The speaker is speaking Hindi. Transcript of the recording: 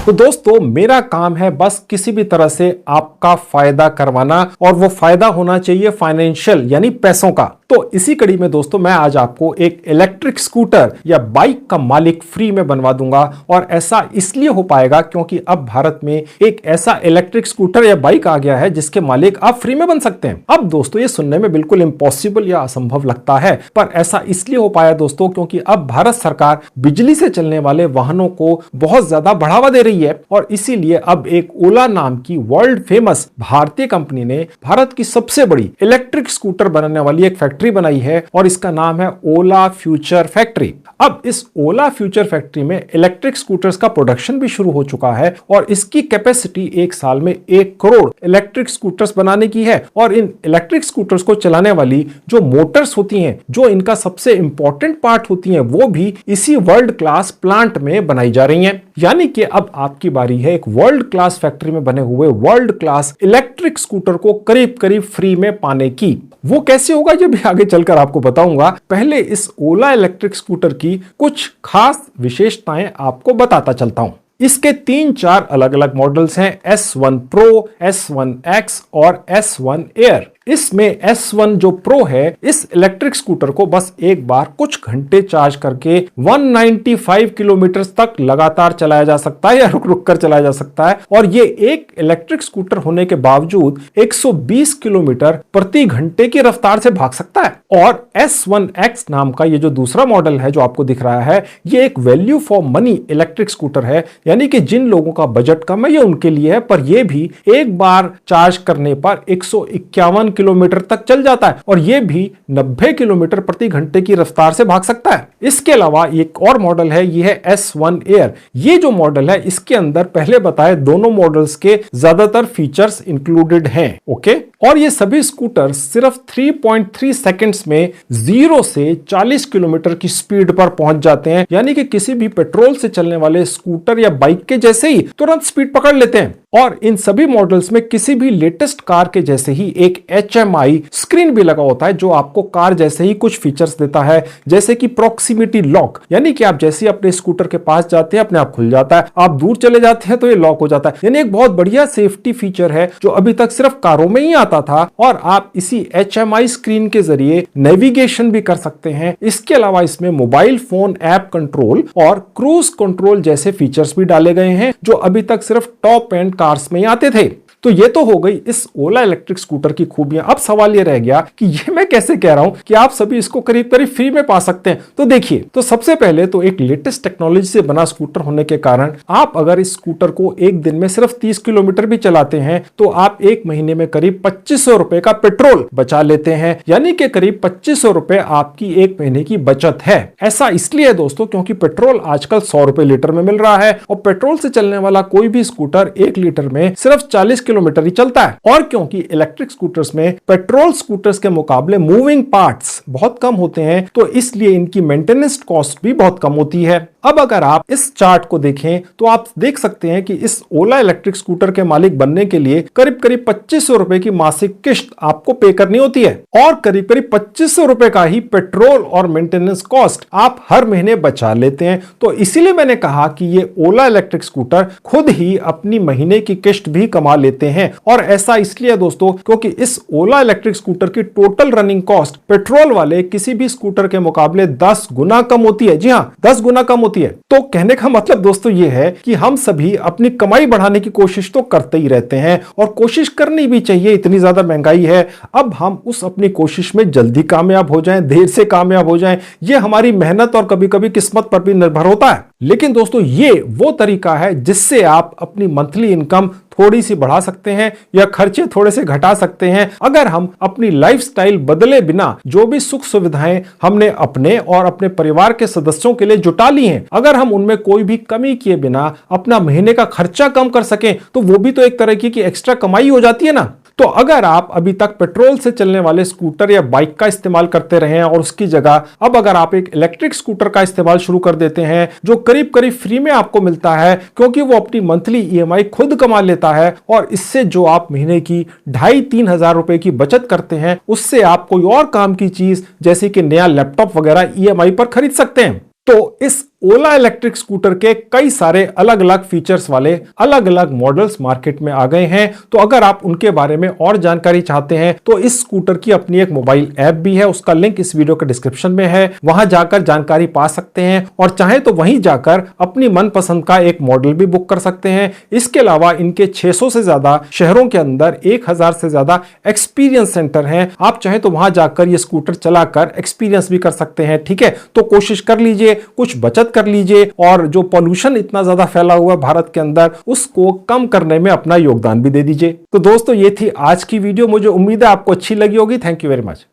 तो दोस्तों मेरा काम है बस किसी भी तरह से आपका फायदा करवाना, और वो फायदा होना चाहिए फाइनेंशियल यानी पैसों का। तो इसी कड़ी में दोस्तों मैं आज आपको एक इलेक्ट्रिक स्कूटर या बाइक का मालिक फ्री में बनवा दूंगा। और ऐसा इसलिए हो पाएगा क्योंकि अब भारत में एक ऐसा इलेक्ट्रिक स्कूटर या बाइक आ गया है जिसके मालिक आप फ्री में बन सकते हैं। अब दोस्तों ये सुनने में बिल्कुल इम्पॉसिबल या असंभव लगता है, पर ऐसा इसलिए हो पाया दोस्तों क्योंकि अब भारत सरकार बिजली से चलने वाले वाहनों को बहुत ज्यादा बढ़ावा दे रही है। और इसीलिए अब एक ओला नाम की वर्ल्ड फेमस भारतीय कंपनी ने भारत की सबसे बड़ी इलेक्ट्रिक स्कूटर बनाने वाली एक फैक्ट्री बनाई है और इसका नाम है ओला फ्यूचर फैक्ट्री। अब इस ओला फ्यूचर फैक्ट्री में इलेक्ट्रिक स्कूटर्स का प्रोडक्शन भी शुरू हो चुका है और इसकी कैपेसिटी एक साल में 1 करोड़ इलेक्ट्रिक स्कूटर्स बनाने की है। और इन इलेक्ट्रिक स्कूटर्स को चलाने वाली जो मोटर्स होती हैं, जो इनका सबसे इंपॉर्टेंट पार्ट होती हैं, वो भी इसी वर्ल्ड क्लास प्लांट में बनाई जा रही हैं। यानी कि अब आपकी बारी है एक वर्ल्ड क्लास फैक्ट्री में बने हुए वर्ल्ड क्लास इलेक्ट्रिक स्कूटर को करीब करीब फ्री में पाने की। वो कैसे होगा ये भी आगे चलकर आपको बताऊंगा। पहले इस ओला इलेक्ट्रिक स्कूटर की कुछ खास विशेषताएं आपको बताता चलता हूं। इसके 3-4 अलग अलग मॉडल्स हैं, S1 Pro, S1 X और S1 Air। इसमें S1 जो प्रो है, इस इलेक्ट्रिक स्कूटर को बस एक बार कुछ घंटे चार्ज करके 195 किलोमीटर तक लगातार चलाया जा सकता है या रुक रुक कर चलाया जा सकता है। और ये एक इलेक्ट्रिक स्कूटर होने के बावजूद 120 किलोमीटर प्रति घंटे की रफ्तार से भाग सकता है। और S1 X नाम का ये जो दूसरा मॉडल है जो आपको दिख रहा है, ये एक value for money electric scooter है, यानी कि जिन लोगों का बजट कम है ये उनके लिए है। पर यह भी एक बार चार्ज करने पर 151 किलोमीटर तक चल जाता है और यह भी 90 किलोमीटर प्रति घंटे की रफ्तार से भाग सकता है। इसके अलावा एक और मॉडल है, यह है S1 Air। ये जो मॉडल है इसके अंदर पहले बताए दोनों मॉडल्स के ज्यादातर फीचर्स इंक्लूडेड हैं। ओके, और ये सभी स्कूटर सिर्फ 3.3 सेकंड्स में 0 से 40 किलोमीटर की स्पीड पर पहुंच जाते हैं, यानी कि किसी भी पेट्रोल से चलने वाले स्कूटर या बाइक के जैसे ही तुरंत स्पीड पकड़ लेते हैं। और इन सभी मॉडल्स में किसी भी लेटेस्ट कार के जैसे ही एक HMI स्क्रीन भी लगा होता है जो आपको कार जैसे ही कुछ फीचर्स देता है, जैसे कि प्रॉक्सिमिटी लॉक, यानी कि आप जैसे ही अपने स्कूटर के पास जाते हैं अपने आप खुल जाता है, आप दूर चले जाते हैं तो ये लॉक हो जाता है। यानी एक बहुत बढ़िया सेफ्टी फीचर है जो अभी तक सिर्फ कारों में ही आता था और आप इसी HMI स्क्रीन के जरिए नेविगेशन भी कर सकते हैं। इसके अलावा इसमें मोबाइल फोन ऐप कंट्रोल और क्रूज कंट्रोल जैसे फीचर्स भी डाले गए हैं जो अभी तक सिर्फ टॉप एंड कार्स में ही आते थे। तो ये तो हो गई इस ओला इलेक्ट्रिक स्कूटर की खूबियां। अब सवाल ये रह गया कि ये मैं कैसे कह रहा हूं कि आप सभी इसको करीब करीब फ्री में पा सकते हैं। तो देखिए, तो सबसे पहले तो एक लेटेस्ट टेक्नोलॉजी से बना स्कूटर होने के कारण आप अगर इस स्कूटर को एक दिन में सिर्फ 30 किलोमीटर भी चलाते हैं तो आप एक महीने में करीब 2500 रुपए का पेट्रोल बचा लेते हैं, यानी कि करीब 2500 रुपए आपकी एक महीने की बचत है। ऐसा इसलिए है दोस्तों क्योंकि पेट्रोल आजकल 100 रुपए लीटर में मिल रहा है और पेट्रोल से चलने वाला कोई भी स्कूटर 1 लीटर में सिर्फ 40 किलोमीटर ही चलता है। और क्योंकि इलेक्ट्रिक स्कूटर्स में पेट्रोल स्कूटर्स के मुकाबले मूविंग पार्ट्स बहुत कम होते हैं तो इसलिए इनकी मेंटेनेंस कॉस्ट भी बहुत कम होती है। अब अगर आप इस चार्ट को देखें तो आप देख सकते हैं कि इस ओला इलेक्ट्रिक स्कूटर के मालिक बनने के लिए करीब करीब 2500 रुपए की मासिक किस्त आपको पे करनी होती है और करीब करीब 2500 रुपए का ही पेट्रोल और मेंटेनेंस कॉस्ट आप हर महीने बचा लेते हैं। तो इसीलिए मैंने कहा कि ये ओला इलेक्ट्रिक स्कूटर खुद ही अपनी महीने की किस्त भी कमा लेते हैं। और ऐसा इसलिए दोस्तों क्योंकि इस ओला इलेक्ट्रिक स्कूटर की टोटल रनिंग कॉस्ट पेट्रोल वाले किसी भी स्कूटर के मुकाबले 10 गुना कम होती है। जी हां, 10 गुना कम होती है। तो कहने का मतलब दोस्तों ये है कि हम सभी अपनी कमाई बढ़ाने की कोशिश तो करते ही रहते हैं और कोशिश करनी भी चाहिए, इतनी ज्यादा महंगाई है। अब हम उस अपनी कोशिश में जल्दी कामयाब हो जाएं, देर से कामयाब हो जाएं, ये हमारी मेहनत और कभी कभी किस्मत पर भी निर्भर होता है। लेकिन दोस्तों ये वो तरीका है जिससे आप अपनी मंथली इनकम थोड़ी सी बढ़ा सकते हैं या खर्चे थोड़े से घटा सकते हैं अगर हम अपनी लाइफस्टाइल बदले बिना जो भी सुख सुविधाएं हमने अपने और अपने परिवार के सदस्यों के लिए जुटा ली हैं, अगर हम उनमें कोई भी कमी किए बिना अपना महीने का खर्चा कम कर सकें तो वो भी तो एक तरह की एक्स्ट्रा कमाई हो जाती है ना। तो अगर आप अभी तक पेट्रोल से चलने वाले स्कूटर या बाइक का इस्तेमाल करते रहे हैं और उसकी जगह अब अगर आप एक इलेक्ट्रिक स्कूटर का इस्तेमाल शुरू कर देते हैं जो करीब करीब फ्री में आपको मिलता है क्योंकि वो अपनी मंथली EMI खुद कमा लेता है और इससे जो आप महीने की 2,500-3 हजार रुपए की बचत करते हैं उससे आप कोई और काम की चीज जैसे कि नया लैपटॉप वगैरह EMI पर खरीद सकते हैं। तो इस ओला इलेक्ट्रिक स्कूटर के कई सारे अलग अलग फीचर्स वाले अलग अलग मॉडल्स मार्केट में आ गए हैं। तो अगर आप उनके बारे में और जानकारी चाहते हैं तो इस स्कूटर की अपनी एक मोबाइल ऐप भी है, उसका लिंक इस वीडियो के डिस्क्रिप्शन में है, वहां जाकर जानकारी पा सकते हैं और चाहे तो वहीं जाकर अपनी मनपसंद का एक मॉडल भी बुक कर सकते हैं। इसके अलावा इनके 600 से ज्यादा शहरों के अंदर 1000 से ज्यादा एक्सपीरियंस सेंटर हैं। आप चाहे तो वहां जाकर ये स्कूटर चलाकर एक्सपीरियंस भी कर सकते हैं। ठीक है, तो कोशिश कर लीजिए, कुछ बचत कर लीजिए और जो पॉल्यूशन इतना ज्यादा फैला हुआ है भारत के अंदर उसको कम करने में अपना योगदान भी दे दीजिए। तो दोस्तों ये थी आज की वीडियो, मुझे उम्मीद है आपको अच्छी लगी होगी। Thank you very much.